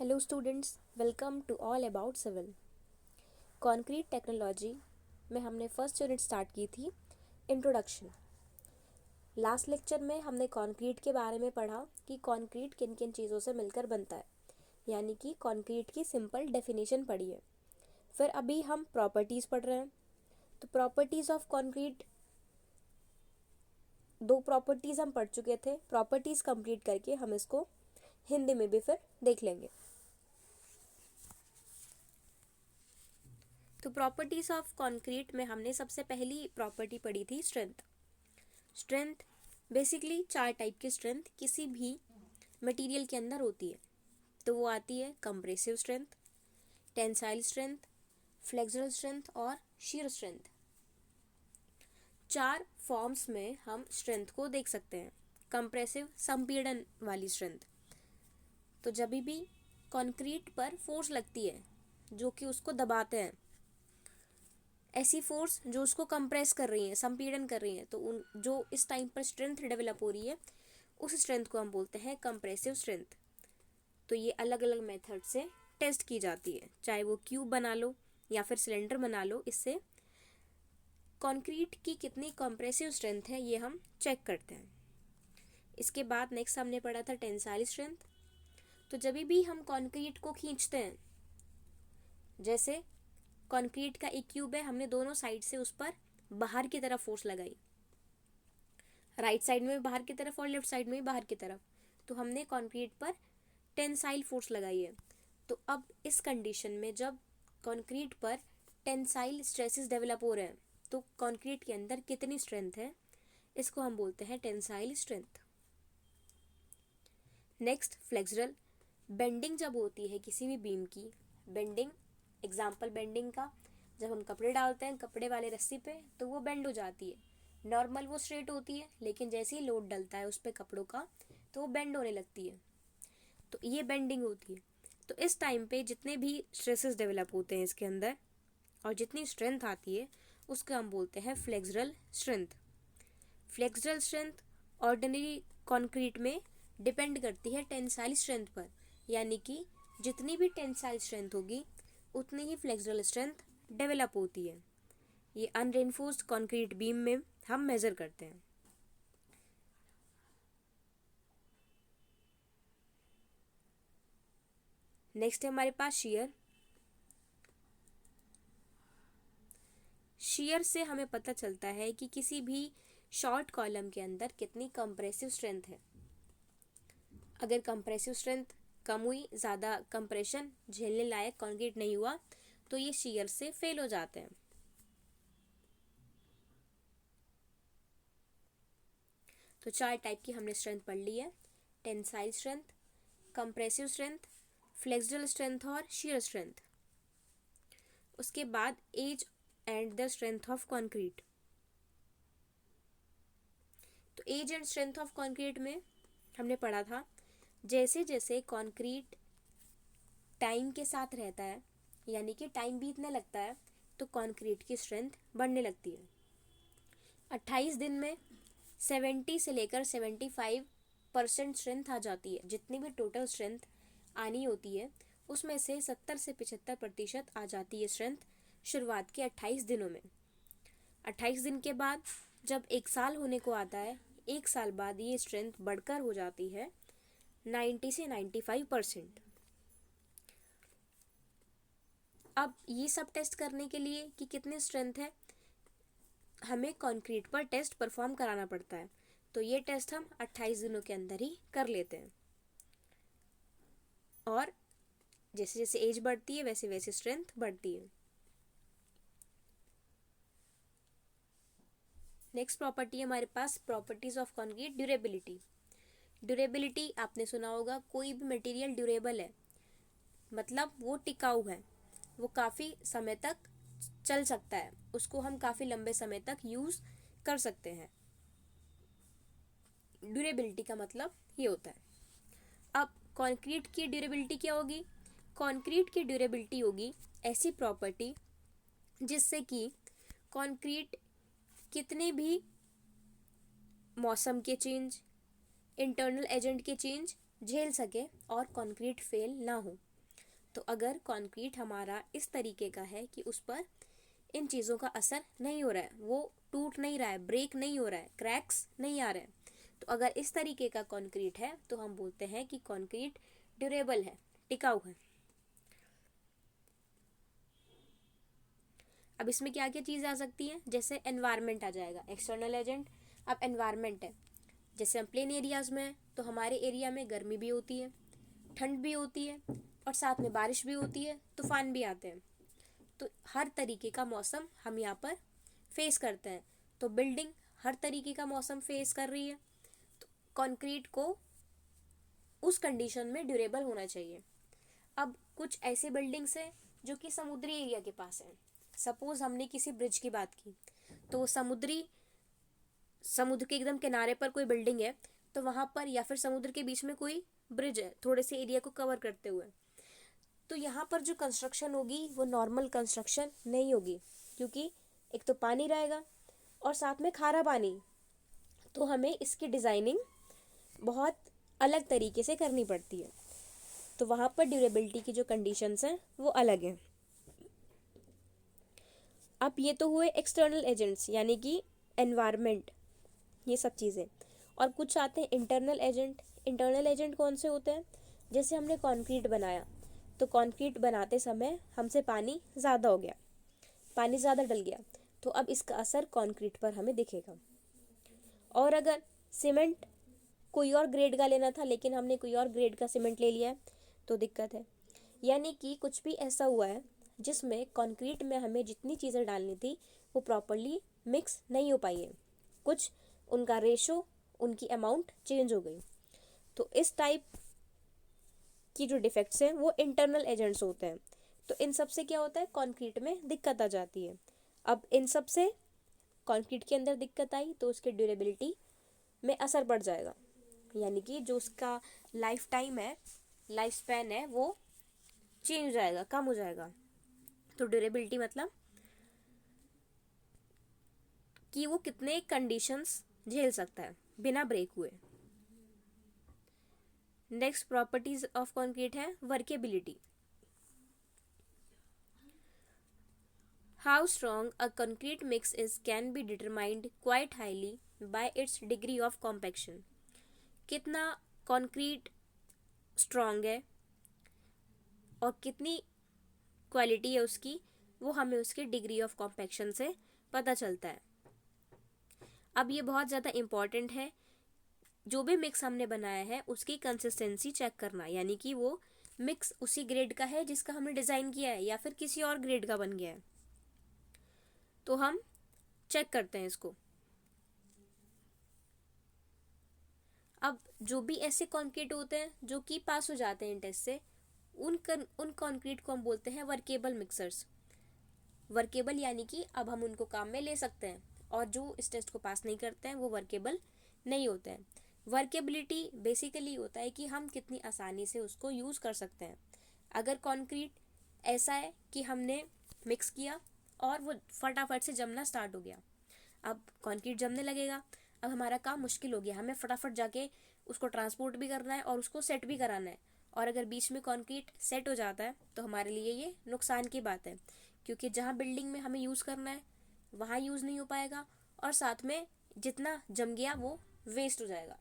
Hello students, welcome to all about civil. Concrete technology में हमने first unit start की थी, इंट्रोडक्शन। लास्ट लेक्चर में हमने कंक्रीट के बारे में पढ़ा कि कंक्रीट किन किन चीज़ों से मिलकर बनता है, यानी कि कंक्रीट की सिंपल डेफिनेशन पढ़ी है। फिर अभी हम प्रॉपर्टीज़ पढ़ रहे हैं। तो प्रॉपर्टीज़ ऑफ कंक्रीट, दो प्रॉपर्टीज़ हम पढ़ चुके थे। प्रॉपर्टीज़ कंप्लीट करके हम इसको हिंदी में भी फिर देख लेंगे। तो प्रॉपर्टीज ऑफ कंक्रीट में हमने सबसे पहली प्रॉपर्टी पढ़ी थी स्ट्रेंथ। स्ट्रेंथ बेसिकली 4 टाइप की स्ट्रेंथ किसी भी मटेरियल के अंदर होती है। तो वो आती है compressive strength, tensile strength, flexural strength और शीयर स्ट्रेंथ। 4 फॉर्म्स में हम स्ट्रेंथ को देख सकते हैं। कंप्रेसिव, संपीड़न वाली स्ट्रेंथ, तो जब भी कंक्रीट पर फोर्स लगती है जो कि उसको दबाते हैं, ऐसी फोर्स जो उसको कंप्रेस कर रही है, संपीड़न कर रही है, तो उन जो इस टाइम पर स्ट्रेंथ डेवलप हो रही है उस स्ट्रेंथ को हम बोलते हैं कंप्रेसिव स्ट्रेंथ। तो ये अलग अलग मेथड से टेस्ट की जाती है, चाहे वो क्यूब बना लो या फिर सिलेंडर बना लो। इससे कंक्रीट की कितनी कंप्रेसिव स्ट्रेंथ है ये हम चेक करते हैं। इसके बाद नेक्स्ट हमने पढ़ा था टेंसाइल स्ट्रेंथ। तो जब भी हम कंक्रीट को खींचते हैं, जैसे कंक्रीट का एक क्यूब है, हमने दोनों साइड से उस पर बाहर की तरफ फोर्स लगाई, राइट साइड में बाहर की तरफ और लेफ्ट साइड में बाहर की तरफ, तो हमने कंक्रीट पर टेंसाइल फोर्स लगाई है। तो अब इस कंडीशन में जब कंक्रीट पर टेंसाइल स्ट्रेसेस डेवलप हो रहे हैं, तो कंक्रीट के अंदर कितनी स्ट्रेंथ है, इसको हम बोलते हैं tensile strength. Next flexural. Bending जब होती है किसी भी बीम की, बेंडिंग, एग्जाम्पल बेंडिंग का, जब हम कपड़े डालते हैं कपड़े वाले रस्सी पे तो वो बेंड हो जाती है। नॉर्मल वो स्ट्रेट होती है, लेकिन जैसे ही लोड डलता है उस पर कपड़ों का तो वो बेंड होने लगती है। तो ये बेंडिंग होती है। तो इस टाइम पे जितने भी स्ट्रेसेस डेवलप होते हैं इसके अंदर और जितनी स्ट्रेंथ आती है उसको हम बोलते हैं flexural strength. Flexural strength ordinary concrete में डिपेंड करती है टेंसाइल स्ट्रेंथ पर, यानी कि जितनी भी टेंसाइल स्ट्रेंथ होगी उतनी ही फ्लेक्सुरल स्ट्रेंथ डेवलप होती है। ये अनरेनफोर्स्ड कंक्रीट बीम में हम मेजर करते हैं। नेक्स्ट है हमारे पास शियर। शियर से हमें पता चलता है कि किसी भी शॉर्ट कॉलम के अंदर कितनी कंप्रेसिव स्ट्रेंथ है। अगर कंप्रेसिव स्ट्रेंथ कम हुई, ज़्यादा कंप्रेशन झेलने लायक कंक्रीट नहीं हुआ, तो ये शियर से फेल हो जाते हैं। तो 4 टाइप की हमने स्ट्रेंथ पढ़ ली है, tensile strength, compressive strength, flexural strength और शियर स्ट्रेंथ। उसके बाद age and the strength of concrete. तो age and strength of concrete में हमने पढ़ा था, जैसे जैसे कंक्रीट टाइम के साथ रहता है, यानी कि टाइम बीतने लगता है, तो कंक्रीट की स्ट्रेंथ बढ़ने लगती है। 28 दिन में 70 से लेकर 75% स्ट्रेंथ आ जाती है। जितनी भी टोटल स्ट्रेंथ आनी होती है उसमें से 70 से 75% आ जाती है स्ट्रेंथ शुरुआत के 28 दिनों में। 28 दिन के बाद जब 1 साल होने को आता है, 1 साल बाद ये स्ट्रेंथ बढ़कर हो जाती है 90 से 95%। अब ये सब टेस्ट करने के लिए कि कितनी स्ट्रेंथ है, हमें कंक्रीट पर टेस्ट परफॉर्म कराना पड़ता है। तो ये टेस्ट हम 28 दिनों के अंदर ही कर लेते हैं, और जैसे जैसे एज बढ़ती है वैसे वैसे स्ट्रेंथ बढ़ती है। नेक्स्ट प्रॉपर्टी है हमारे पास properties of concrete, durability. Durability आपने सुना होगा, कोई भी मटेरियल ड्यूरेबल है मतलब वो टिकाऊ है, वो काफ़ी समय तक चल सकता है, उसको हम काफ़ी लंबे समय तक यूज़ कर सकते हैं। ड्यूरेबिलिटी का मतलब ये होता है। अब कंक्रीट की ड्यूरेबिलिटी क्या होगी? कंक्रीट की ड्यूरेबिलिटी होगी ऐसी प्रॉपर्टी जिससे कि कंक्रीट कितने भी मौसम के चेंज, इंटरनल एजेंट के चेंज झेल सके और कंक्रीट फेल ना हो। तो अगर कंक्रीट हमारा इस तरीके का है कि उस पर इन चीज़ों का असर नहीं हो रहा है, वो टूट नहीं रहा है, ब्रेक नहीं हो रहा है, क्रैक्स नहीं आ रहे हैं, तो अगर इस तरीके का कंक्रीट है तो हम बोलते हैं कि कंक्रीट ड्यूरेबल है, टिकाऊ है। अब इसमें क्या क्या चीज़ें आ सकती हैं, जैसे एनवायरनमेंट आ जाएगा, एक्सटर्नल एजेंट। अब एनवायरनमेंट है, जैसे हम प्लेन एरियाज़ में हैं तो हमारे एरिया में गर्मी भी होती है, ठंड भी होती है, और साथ में बारिश भी होती है, तूफान भी आते हैं। तो हर तरीके का मौसम हम यहाँ पर फेस करते हैं। तो बिल्डिंग हर तरीके का मौसम फेस कर रही है, तो कंक्रीट को उस कंडीशन में ड्यूरेबल होना चाहिए। अब कुछ ऐसी बिल्डिंग्स हैं जो कि समुद्री एरिया के पास हैं। सपोज हमने किसी ब्रिज की बात की, तो समुद्र के एकदम किनारे पर कोई बिल्डिंग है, तो वहाँ पर या फिर समुद्र के बीच में कोई ब्रिज है थोड़े से एरिया को कवर करते हुए, तो यहाँ पर जो कंस्ट्रक्शन होगी वो नॉर्मल कंस्ट्रक्शन नहीं होगी, क्योंकि एक तो पानी रहेगा और साथ में खारा पानी, तो हमें इसकी डिज़ाइनिंग बहुत अलग तरीके से करनी पड़ती है। तो वहाँ पर ड्यूरेबिलिटी की जो कंडीशंस हैं वो अलग हैं। अब ये तो हुए एक्सटर्नल एजेंट्स, यानी कि एनवायरनमेंट, ये सब चीज़ें। और कुछ आते हैं इंटरनल एजेंट। इंटरनल एजेंट कौन से होते हैं, जैसे हमने कंक्रीट बनाया, तो कंक्रीट बनाते समय हमसे पानी ज़्यादा हो गया, पानी ज़्यादा डल गया, तो अब इसका असर कंक्रीट पर हमें दिखेगा। और अगर सीमेंट कोई और ग्रेड का लेना था लेकिन हमने कोई और ग्रेड का सीमेंट ले लिया है, तो दिक्कत है। यानी कि कुछ भी ऐसा हुआ है जिसमें कंक्रीट में हमें जितनी चीज़ें डालनी थी वो प्रॉपरली मिक्स नहीं हो पाई है, कुछ उनका रेशो, उनकी अमाउंट चेंज हो गई। तो इस टाइप की जो डिफेक्ट्स हैं वो इंटरनल एजेंट्स होते हैं। तो इन सब से क्या होता है, कंक्रीट में दिक्कत आ जाती है। अब इन सब से कंक्रीट के अंदर दिक्कत आई तो उसकी ड्यूरेबिलिटी में असर पड़ जाएगा, यानी कि जो उसका लाइफ टाइम है, लाइफ स्पैन है, वो चेंज हो जाएगा, कम हो जाएगा। तो ड्यूरेबिलिटी मतलब कि वो कितने कंडीशंस झेल सकता है बिना ब्रेक हुए। नेक्स्ट प्रॉपर्टीज ऑफ कंक्रीट है workability. How strong a concrete mix is can be determined quite highly bye it's degree of compaction. कितना कंक्रीट स्ट्रॉन्ग है और कितनी क्वालिटी है उसकी, वो हमें उसकी डिग्री ऑफ कॉम्पैक्शन से पता चलता है। अब ये बहुत ज़्यादा इम्पॉर्टेंट है, जो भी मिक्स हमने बनाया है उसकी कंसिस्टेंसी चेक करना, यानी कि वो मिक्स उसी ग्रेड का है जिसका हमने डिज़ाइन किया है या फिर किसी और ग्रेड का बन गया है, तो हम चेक करते हैं इसको। अब जो भी ऐसे कंक्रीट होते हैं जो कि पास हो जाते हैं टेस्ट से, उन कंक्रीट को हम बोलते हैं वर्केबल मिक्सर्स। वर्केबल यानी कि अब हम उनको काम में ले सकते हैं, और जो इस टेस्ट को पास नहीं करते हैं वो वर्केबल नहीं होते हैं। वर्केबिलिटी बेसिकली होता है कि हम कितनी आसानी से उसको यूज़ कर सकते हैं। अगर कंक्रीट ऐसा है कि हमने मिक्स किया और वो फटाफट से जमना स्टार्ट हो गया, अब कंक्रीट जमने लगेगा, अब हमारा काम मुश्किल हो गया, हमें फटाफट जाके उसको ट्रांसपोर्ट भी करना है और उसको सेट भी कराना है। और अगर बीच में कंक्रीट सेट हो जाता है तो हमारे लिए ये नुकसान की बात है, क्योंकि जहाँ बिल्डिंग में हमें यूज़ करना है वहाँ यूज़ नहीं हो पाएगा, और साथ में जितना जम गया वो वेस्ट हो जाएगा।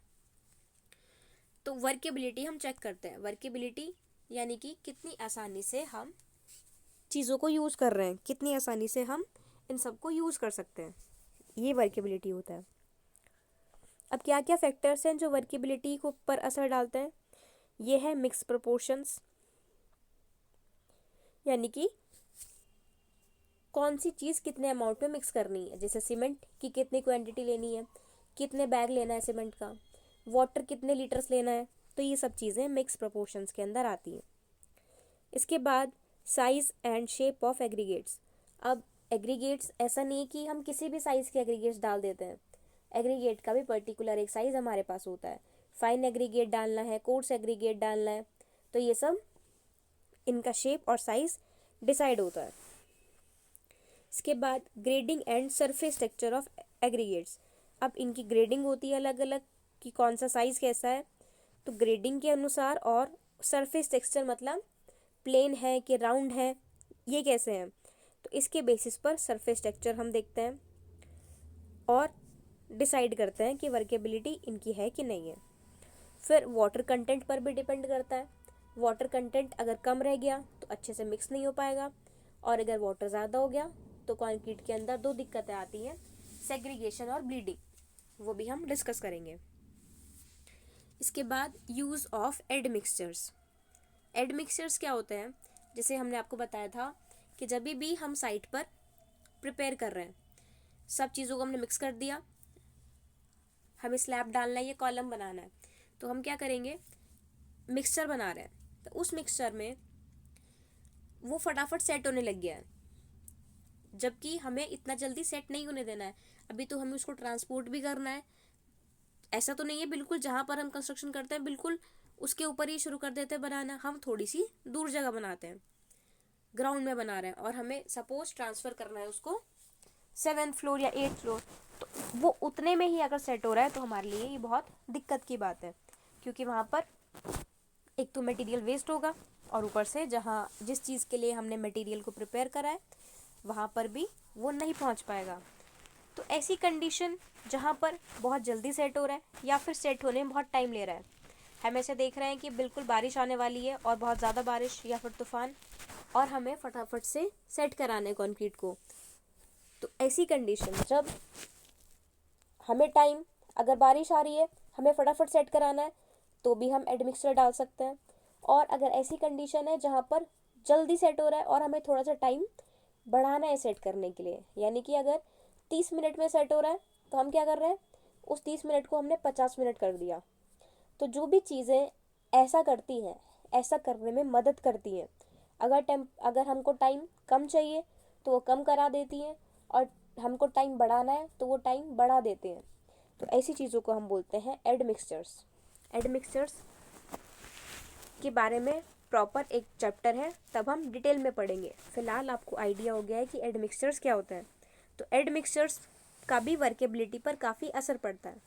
तो वर्केबिलिटी हम चेक करते हैं। वर्केबिलिटी यानी कि कितनी आसानी से हम चीज़ों को यूज़ कर रहे हैं, कितनी आसानी से हम इन सबको यूज़ कर सकते हैं, ये वर्केबिलिटी होता है। अब क्या क्या फैक्टर्स हैं जो वर्केबिलिटी को पर असर डालते हैं, ये है मिक्स प्रोपोर्शंस, यानी कि कौन सी चीज़ कितने अमाउंट में मिक्स करनी है, जैसे सीमेंट की कितनी क्वांटिटी लेनी है, कितने बैग लेना है सीमेंट का, वाटर कितने लीटर्स लेना है, तो ये सब चीज़ें मिक्स प्रोपोर्शंस के अंदर आती हैं। इसके बाद size and shape of aggregates. अब एग्रीगेट्स ऐसा नहीं कि हम किसी भी साइज़ के एग्रीगेट्स डाल देते हैं, एग्रीगेट का भी पर्टिकुलर एक साइज़ हमारे पास होता है। फाइन एग्रीगेट डालना है, कोर्स एग्रीगेट डालना है, तो ये सब इनका शेप और साइज़ डिसाइड होता है। इसके बाद grading and surface texture of aggregates. अब इनकी ग्रेडिंग होती है अलग अलग कि कौन सा साइज़ कैसा है, तो ग्रेडिंग के अनुसार, और सरफेस टेक्सचर मतलब प्लेन है कि राउंड है, ये कैसे हैं। तो इसके बेसिस पर सरफेस टेक्सचर हम देखते हैं और डिसाइड करते हैं कि वर्केबिलिटी इनकी है कि नहीं है। फिर वाटर कंटेंट पर भी डिपेंड करता है। वाटर कंटेंट अगर कम रह गया तो अच्छे से मिक्स नहीं हो पाएगा, और अगर वाटर ज़्यादा हो गया तो कंक्रीट के अंदर दो दिक्कतें आती हैं, सेग्रीगेशन और ब्लीडिंग, वो भी हम डिस्कस करेंगे। इसके बाद यूज़ ऑफ एडमिक्सचर्स। एडमिक्सचर्स क्या होते हैं, जैसे हमने आपको बताया था कि जब भी हम साइट पर प्रिपेयर कर रहे हैं, सब चीज़ों को हमने मिक्स कर दिया, हमें स्लैब डालना है, ये कॉलम बनाना है, तो हम क्या करेंगे, मिक्सचर बना रहे हैं, तो उस मिक्सचर में वो फटाफट सेट होने लग गया है, जबकि हमें इतना जल्दी सेट नहीं होने देना है। अभी तो हमें उसको ट्रांसपोर्ट भी करना है। ऐसा तो नहीं है बिल्कुल जहाँ पर हम कंस्ट्रक्शन करते हैं बिल्कुल उसके ऊपर ही शुरू कर देते हैं बनाना, हम थोड़ी सी दूर जगह बनाते हैं, ग्राउंड में बना रहे हैं, और हमें सपोज ट्रांसफ़र करना है उसको 7th फ्लोर या 8th फ्लोर, तो वो उतने में ही अगर सेट हो रहा है तो हमारे लिए ये बहुत दिक्कत की बात है, क्योंकि वहाँ पर एक तो मटेरियल वेस्ट होगा, और ऊपर से जहाँ जिस चीज़ के लिए हमने मटेरियल को प्रिपेयर करा है वहाँ पर भी वो नहीं पहुँच पाएगा। तो ऐसी कंडीशन जहाँ पर बहुत जल्दी सेट हो रहा है या फिर सेट होने में बहुत टाइम ले रहा है, हम ऐसे देख रहे हैं कि बिल्कुल बारिश आने वाली है और बहुत ज़्यादा बारिश या फिर तूफान, और हमें फटाफट से सेट कराना है कंक्रीट को, तो ऐसी कंडीशन जब हमें टाइम, अगर बारिश आ रही है हमें फटाफट सेट कराना है तो भी हम एडमिक्सचर डाल सकते हैं। और अगर ऐसी कंडीशन है जहाँ पर जल्दी सेट हो रहा है और हमें थोड़ा सा टाइम बढ़ाना है सेट करने के लिए, यानी कि अगर 30 मिनट में सेट हो रहा है तो हम क्या कर रहे हैं, उस 30 मिनट को हमने 50 मिनट कर दिया। तो जो भी चीज़ें ऐसा करती हैं, ऐसा करने में मदद करती हैं, अगर हमको टाइम कम चाहिए तो वो कम करा देती हैं, और हमको टाइम बढ़ाना है तो वो टाइम बढ़ा देते हैं। तो ऐसी चीज़ों को हम बोलते हैं एडमिक्सचर्स। एडमिक्सचर्स के बारे में प्रॉपर एक चैप्टर है, तब हम डिटेल में पढ़ेंगे। फिलहाल आपको आइडिया हो गया है कि एडमिक्सचर्स क्या होता है। तो एडमिक्सचर्स का भी वर्केबिलिटी पर काफ़ी असर पड़ता है।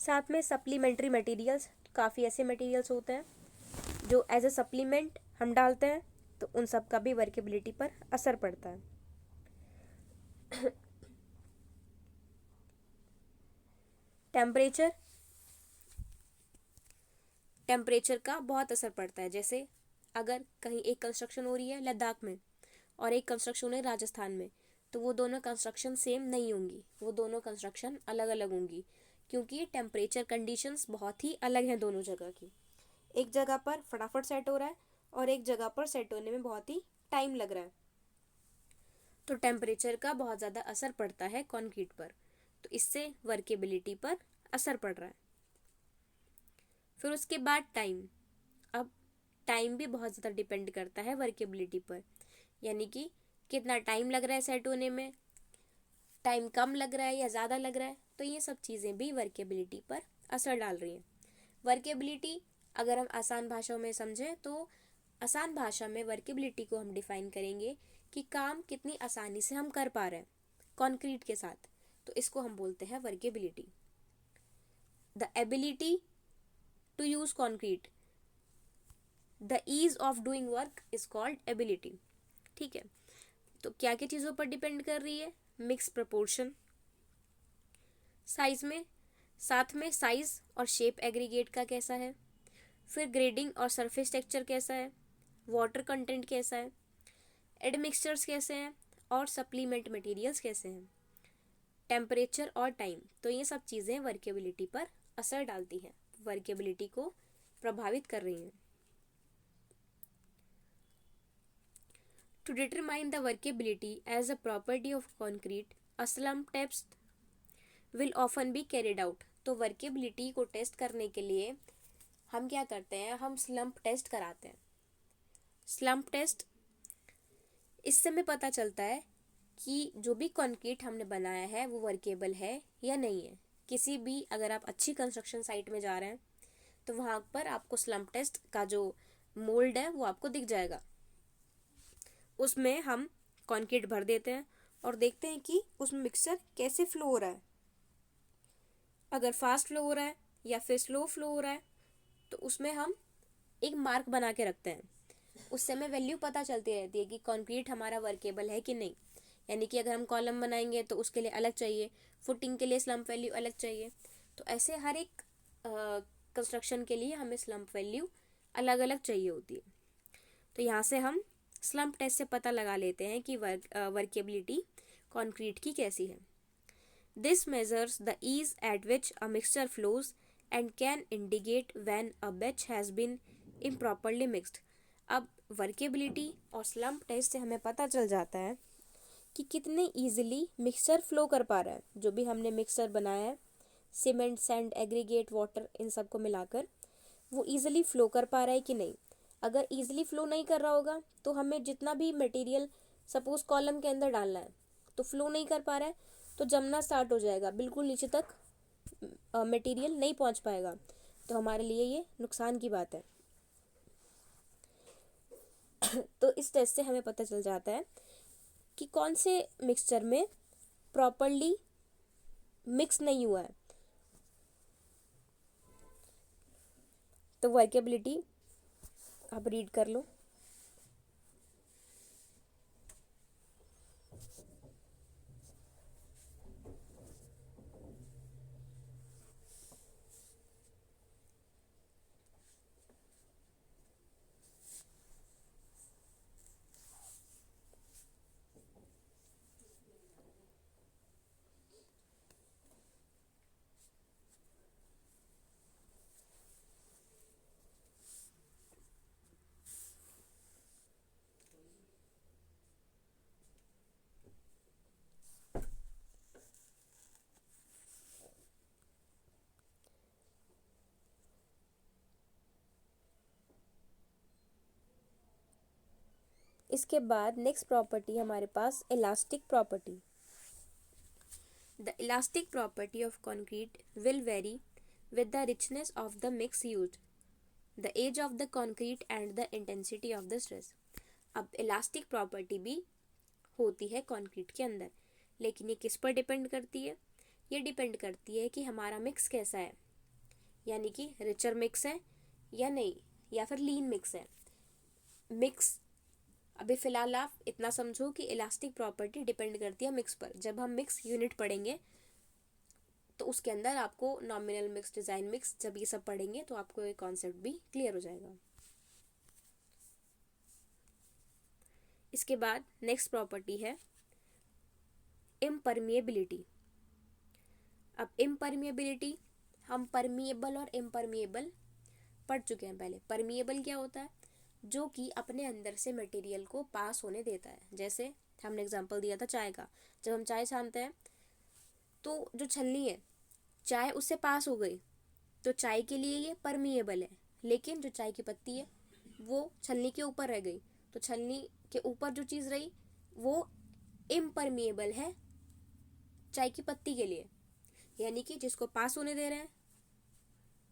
साथ में सप्लीमेंट्री मटेरियल्स, काफ़ी ऐसे मटेरियल्स होते हैं जो एज ए सप्लीमेंट हम डालते हैं, तो उन सब का भी वर्केबिलिटी पर असर पड़ता है। टेम्परेचर का बहुत असर पड़ता है। जैसे अगर कहीं एक कंस्ट्रक्शन हो रही है लद्दाख में और एक कंस्ट्रक्शन हो रही है राजस्थान में, तो वो दोनों कंस्ट्रक्शन सेम नहीं होंगी, वो दोनों कंस्ट्रक्शन अलग अलग होंगी, क्योंकि टेम्परेचर कंडीशंस बहुत ही अलग हैं दोनों जगह की। एक जगह पर फटाफट सेट हो रहा है और एक जगह पर सेट होने में बहुत ही टाइम लग रहा है। तो टेम्परेचर का बहुत ज़्यादा असर पड़ता है कंक्रीट पर, तो इससे वर्केबिलिटी पर असर पड़ रहा है। फिर उसके बाद टाइम। अब टाइम भी बहुत ज़्यादा डिपेंड करता है वर्केबिलिटी पर, यानी कि कितना टाइम लग रहा है सेट होने में, टाइम कम लग रहा है या ज़्यादा लग रहा है, तो ये सब चीज़ें भी वर्केबिलिटी पर असर डाल रही हैं। वर्केबिलिटी अगर हम आसान भाषा में समझें तो आसान भाषा में वर्केबिलिटी को हम डिफाइन करेंगे कि काम कितनी आसानी से हम कर पा रहे हैं कंक्रीट के साथ, तो इसको हम बोलते हैं workability. The ability to use concrete, the ease of doing work is called ability. ठीक है, तो क्या क्या चीज़ों पर डिपेंड कर रही है, मिक्स प्रपोर्शन, साइज में, साथ में साइज और शेप एग्रीगेट का कैसा है, फिर ग्रेडिंग और सरफेस टेक्सचर कैसा है, वाटर कंटेंट कैसा है, एडमिक्सचर्स कैसे हैं, और सप्लीमेंट मटेरियल्स कैसे हैं, टेम्परेचर और टाइम। तो ये सब चीज़ें वर्केबिलिटी पर असर डालती हैं, वर्केबिलिटी को प्रभावित कर रही हैं। To determine the workability as a property of concrete, a slump test will often be carried out. तो वर्केबिलिटी को टेस्ट करने के लिए हम क्या करते हैं, हम स्लम्प टेस्ट कराते हैं। स्लम्प टेस्ट, इससे हमें पता चलता है कि जो भी कंक्रीट हमने बनाया है वो वर्केबल है या नहीं है। किसी भी, अगर आप अच्छी कंस्ट्रक्शन साइट में जा रहे हैं तो वहाँ पर आपको स्लम्प टेस्ट का जो मोल्ड है वो आपको दिख जाएगा। उसमें हम कंक्रीट भर देते हैं और देखते हैं कि उसमें मिक्सचर कैसे फ्लो हो रहा है। अगर फास्ट फ्लो हो रहा है या फिर स्लो फ्लो हो रहा है, तो उसमें हम एक मार्क बना के रखते हैं। उससे हमें वैल्यू पता चलती रहती है कि कंक्रीट हमारा वर्केबल है कि नहीं। यानी कि अगर हम कॉलम बनाएंगे तो उसके लिए अलग चाहिए, फुटिंग के लिए स्लम्प वैल्यू अलग चाहिए। तो ऐसे हर एक कंस्ट्रक्शन के लिए हमें स्लम्प वैल्यू अलग अलग चाहिए होती है। तो यहाँ से हम स्लम्प टेस्ट से पता लगा लेते हैं कि वर्केबिलिटी कंक्रीट की कैसी है। This measures the ease at which a mixture flows and can indicate when a batch has been improperly mixed। अब वर्केबिलिटी और स्लम्प टेस्ट से हमें पता चल जाता है कि कितने ईजिली मिक्सचर फ्लो कर पा रहा है। जो भी हमने मिक्सचर बनाया है, सीमेंट, सैंड, एग्रीगेट, वाटर, इन सबको मिलाकर वो ईजिली फ्लो कर पा रहा है कि नहीं। अगर ईजिली फ्लो नहीं कर रहा होगा तो हमें जितना भी मटेरियल सपोज कॉलम के अंदर डालना है तो फ्लो नहीं कर पा रहा है, तो जमना स्टार्ट हो जाएगा, बिल्कुल नीचे तक मटेरियल नहीं पहुंच पाएगा। तो हमारे लिए ये नुकसान की बात है। तो इस टेस्ट से हमें पता चल जाता है कि कौन से मिक्सचर में प्रॉपरली मिक्स नहीं हुआ है। तो वर्केबिलिटी आप रीड कर लो। इसके बाद नेक्स्ट प्रॉपर्टी हमारे पास elastic property. The elastic property of concrete will very with the richness of the mix used, the age of the concrete and the intensity of the stress। अब elastic property भी होती है concrete के अंदर, लेकिन ये किस पर डिपेंड करती है? ये डिपेंड करती है कि हमारा मिक्स कैसा है, यानी कि रिचर मिक्स है या नहीं, या फिर लीन मिक्स है। मिक्स अभी फ़िलहाल आप इतना समझो कि इलास्टिक प्रॉपर्टी डिपेंड करती है मिक्स पर। जब हम मिक्स यूनिट पढ़ेंगे तो उसके अंदर आपको नॉमिनल मिक्स, डिज़ाइन मिक्स, जब ये सब पढ़ेंगे तो आपको ये कॉन्सेप्ट भी क्लियर हो जाएगा। इसके बाद नेक्स्ट प्रॉपर्टी है इम्परमिएबिलिटी। अब इम्परमिएबिलिटी, हम परमिएबल और इम्परमिएबल पढ़ चुके हैं पहले। परमिएबल क्या होता है? जो कि अपने अंदर से मटेरियल को पास होने देता है। जैसे हमने एग्जांपल दिया था चाय का। जब हम चाय छानते हैं तो जो छलनी है, चाय उससे पास हो गई तो चाय के लिए ये परमिएबल है। लेकिन जो चाय की पत्ती है वो छलनी के ऊपर रह गई, तो छलनी के ऊपर जो चीज़ रही वो इम्परमिएबल है चाय की पत्ती के लिए। यानी कि जिसको पास होने दे रहे हैं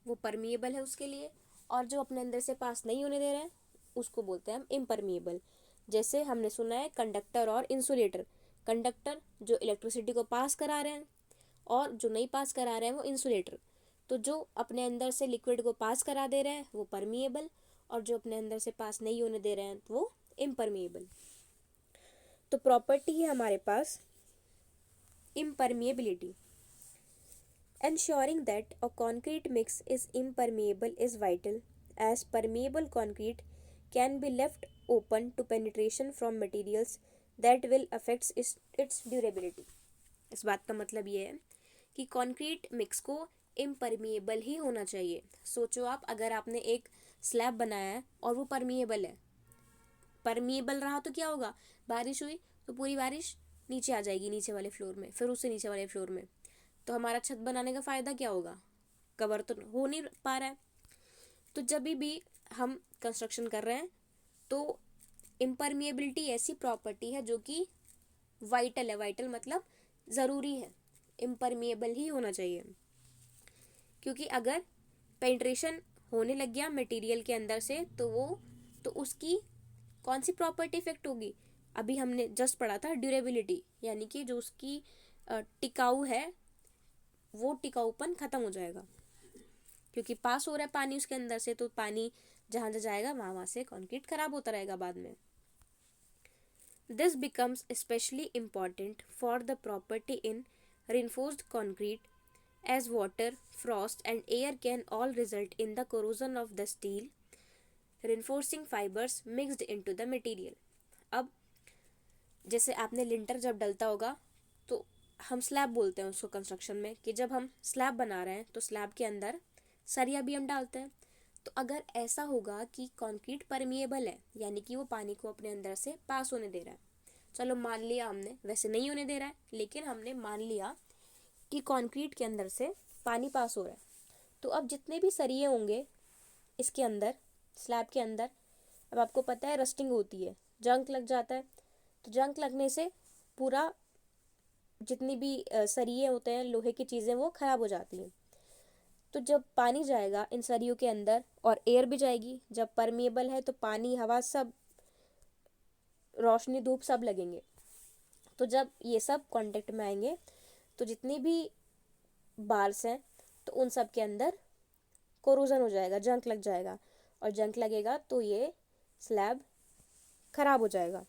वो परमिएबल है उसके लिए, और जो अपने अंदर से पास नहीं होने दे रहे हैं उसको बोलते हैं हम इम्परमिएबल। जैसे हमने सुना है कंडक्टर और इंसुलेटर। कंडक्टर जो इलेक्ट्रिसिटी को पास करा रहे हैं और जो नहीं पास करा रहे हैं वो इंसुलेटर। तो जो अपने अंदर से लिक्विड को पास करा दे रहे हैं वो परमिएबल, और जो अपने अंदर से पास नहीं होने दे रहे हैं वो इम्परमिएबल। तो प्रॉपर्टी है हमारे पास impermeability। Ensuring that a concrete mix is impermeable is vital, as permeable concrete can be left open to penetration from materials that will affect its durability। इस बात का मतलब ये है कि कंक्रीट मिक्स को इम्परमिएबल ही होना चाहिए। सोचो आप, अगर आपने एक स्लैब बनाया है और वो परमिएबल है, परमिएबल रहा तो क्या होगा? बारिश हुई तो पूरी बारिश नीचे आ जाएगी, नीचे वाले फ्लोर में, फिर उससे नीचे वाले फ्लोर में। तो हमारा छत बनाने का फ़ायदा क्या होगा? कवर तो हो नहीं पा रहा है। तो जब भी हम कंस्ट्रक्शन कर रहे हैं तो इम्परमिएबिलिटी ऐसी प्रॉपर्टी है जो कि वाइटल है। वाइटल मतलब ज़रूरी है, इम्परमिएबल ही होना चाहिए। क्योंकि अगर पेंट्रेशन होने लग गया मटेरियल के अंदर से तो उसकी कौन सी प्रॉपर्टी इफेक्ट होगी? अभी हमने जस्ट पढ़ा था ड्यूरेबिलिटी, यानी कि जो उसकी टिकाऊ है वो टिकाऊपन खत्म हो जाएगा। क्योंकि पास हो रहा है पानी उसके अंदर से, तो पानी जहाँ जहाँ जाएगा वहाँ से कंक्रीट खराब होता रहेगा बाद में। This becomes especially important for the property in reinforced concrete, as water, frost, and air can all result in the corrosion of the steel reinforcing fibers mixed into the material. अब जैसे आपने lintel जब डलता होगा तो हम slab बोलते हैं उसको कंस्ट्रक्शन में, कि जब हम स्लैब बना रहे हैं तो स्लैब के अंदर सरिया भी हम डालते हैं। तो अगर ऐसा होगा कि कंक्रीट परमिएबल है, यानी कि वो पानी को अपने अंदर से पास होने दे रहा है, चलो मान लिया हमने, वैसे नहीं होने दे रहा है लेकिन हमने मान लिया कि कंक्रीट के अंदर से पानी पास हो रहा है, तो अब जितने भी सरिये होंगे इसके अंदर, स्लैब के अंदर, अब आपको पता है रस्टिंग होती है, जंक लग जाता है, तो जंक लगने से पूरा जितनी भी सरिये होते हैं, लोहे की चीज़ें, वो ख़राब हो जाती हैं। तो जब पानी जाएगा इन सरियों के अंदर और एयर भी जाएगी, जब परमिएबल है तो पानी, हवा, सब, रोशनी, धूप सब लगेंगे, तो जब ये सब कांटेक्ट में आएंगे तो जितनी भी बार्स हैं तो उन सब के अंदर कोरोजन हो जाएगा, जंक लग जाएगा, और जंक लगेगा तो ये स्लैब खराब हो जाएगा।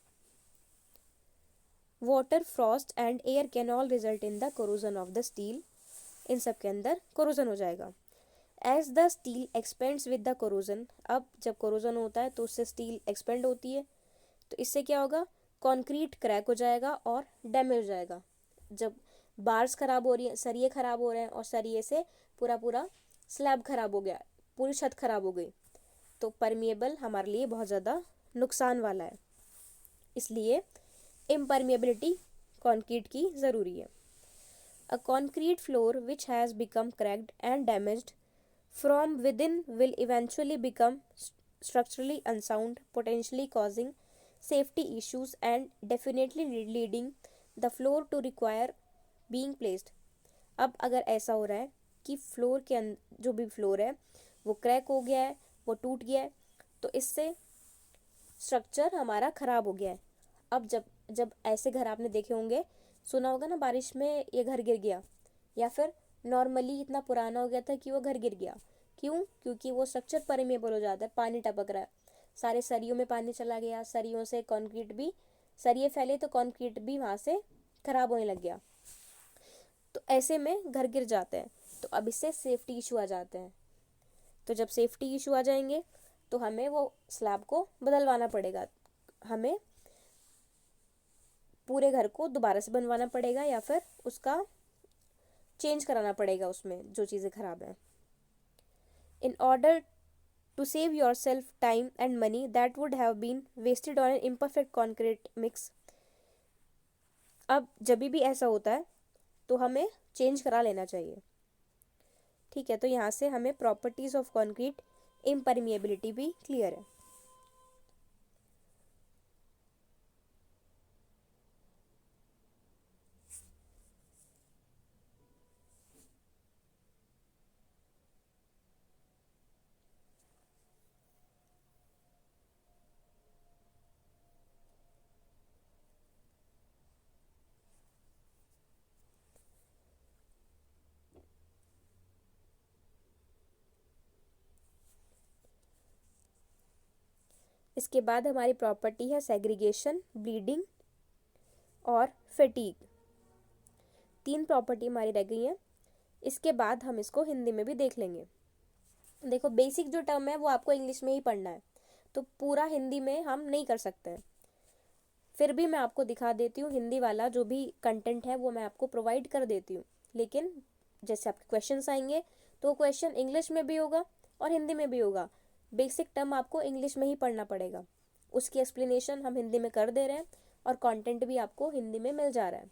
Water, frost and air can all result in the corrosion of the steel, इन सब के अंदर कोरोजन हो जाएगा। As the steel expands with the corrosion, अब जब कोरोजन होता है तो उससे स्टील एक्सपेंड होती है, तो इससे क्या होगा, कंक्रीट क्रैक हो जाएगा और डैमेज हो जाएगा। जब बार्स खराब हो रही है, सरिये खराब हो रहे हैं और सरिये से पूरा पूरा स्लैब खराब हो गया, पूरी छत खराब हो गई, तो परमिएबल हमारे लिए बहुत ज़्यादा नुकसान वाला है, इसलिए इम्परमिएबिलिटी कंक्रीट की ज़रूरी है। अ concrete floor which has become cracked and damaged from within will eventually become structurally unsound, potentially causing safety issues and definitely leading the floor to require being placed. अब अगर ऐसा हो रहा है कि फ्लोर के जो भी फ्लोर है वो क्रैक हो गया है, वो टूट गया है, तो इससे स्ट्रक्चर हमारा ख़राब हो गया है। अब जब जब ऐसे घर आपने देखे होंगे, सुना होगा ना, बारिश में ये घर गिर गया, या फिर नॉर्मली इतना पुराना हो गया था कि वो घर गिर गया। क्यों? क्योंकि वो स्ट्रक्चर परमेबल हो जाता है, पानी टपक रहा है, सारे सरियों में पानी चला गया, सरियों से कंक्रीट भी, सरिये फैले तो कंक्रीट भी वहाँ से खराब होने लग गया, तो ऐसे में घर गिर जाते हैं। तो अब इससे सेफ्टी इशू आ जाते हैं, तो जब सेफ्टी इशू आ जाएंगे तो हमें वो स्लैब को बदलवाना पड़ेगा, हमें पूरे घर को दोबारा से बनवाना पड़ेगा, या फिर उसका चेंज कराना पड़ेगा उसमें जो चीज़ें खराब हैं। In order to save yourself time and money that would have been wasted on an imperfect concrete mix, अब जब भी ऐसा होता है तो हमें चेंज करा लेना चाहिए। ठीक है, तो यहाँ से हमें प्रॉपर्टीज ऑफ कंक्रीट इम्परमिएबिलिटी भी क्लियर है। इसके बाद हमारी प्रॉपर्टी है सेग्रीगेशन, ब्लीडिंग और फटीग। 3 प्रॉपर्टी हमारी रह गई हैं। इसके बाद हम इसको हिंदी में भी देख लेंगे। देखो, बेसिक जो टर्म है वो आपको इंग्लिश में ही पढ़ना है, तो पूरा हिंदी में हम नहीं कर सकते हैं। फिर भी मैं आपको दिखा देती हूँ, हिंदी वाला जो भी कंटेंट है वो मैं आपको प्रोवाइड कर देती हूँ, लेकिन जैसे आपके क्वेश्चंस आएंगे तो क्वेश्चन इंग्लिश में भी होगा और हिंदी में भी होगा। बेसिक टर्म आपको इंग्लिश में ही पढ़ना पड़ेगा, उसकी एक्सप्लेनेशन हम हिंदी में कर दे रहे हैं और कंटेंट भी आपको हिंदी में मिल जा रहा है।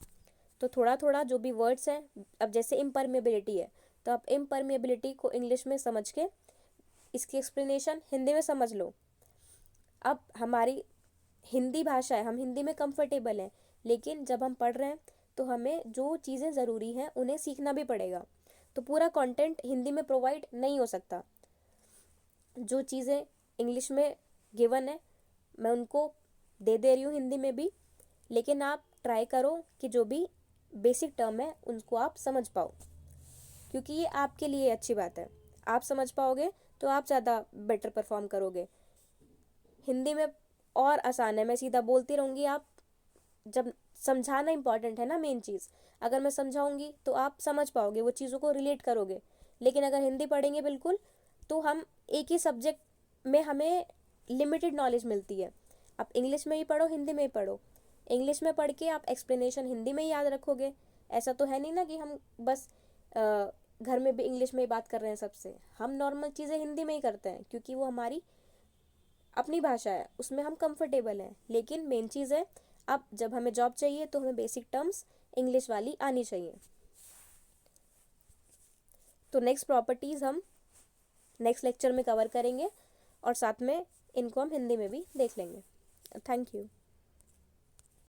तो थोड़ा थोड़ा जो भी वर्ड्स हैं, अब जैसे इम्परमेबिलिटी है तो आप इम्परमेबिलिटी को इंग्लिश में समझ के इसकी एक्सप्लेनेशन हिंदी में समझ लो। अब हमारी हिंदी भाषा है, हम हिंदी में कंफर्टेबल हैं, लेकिन जब हम पढ़ रहे हैं तो हमें जो चीज़ें ज़रूरी हैं उन्हें सीखना भी पड़ेगा, तो पूरा कंटेंट हिंदी में प्रोवाइड नहीं हो सकता। जो चीज़ें इंग्लिश में गिवन है मैं उनको दे रही हूँ हिंदी में भी, लेकिन आप ट्राई करो कि जो भी बेसिक टर्म है उनको आप समझ पाओ, क्योंकि ये आपके लिए अच्छी बात है। आप समझ पाओगे तो आप ज़्यादा बेटर परफॉर्म करोगे। हिंदी में और आसान है, मैं सीधा बोलती रहूँगी, आप जब समझाना इंपॉर्टेंट है ना, मेन चीज़, अगर मैं समझाऊंगी तो आप समझ पाओगे, वो चीज़ों को रिलेट करोगे। लेकिन अगर हिंदी पढ़ेंगे बिल्कुल, तो हम एक ही सब्जेक्ट में हमें लिमिटेड नॉलेज मिलती है। आप इंग्लिश में ही पढ़ो, हिंदी में ही पढ़ो, इंग्लिश में पढ़ के आप एक्सप्लेनेशन हिंदी में ही याद रखोगे। ऐसा तो है नहीं ना कि हम बस घर में भी इंग्लिश में ही बात कर रहे हैं सबसे। हम नॉर्मल चीज़ें हिंदी में ही करते हैं क्योंकि वो हमारी अपनी भाषा है, उसमें हम कंफर्टेबल हैं। लेकिन मेन चीज़ है, अब जब हमें जॉब चाहिए तो हमें बेसिक टर्म्स इंग्लिश वाली आनी चाहिए। तो नेक्स्ट प्रॉपर्टीज़ हम नेक्स्ट लेक्चर में कवर करेंगे और साथ में इनको हम हिंदी में भी देख लेंगे। Thank you.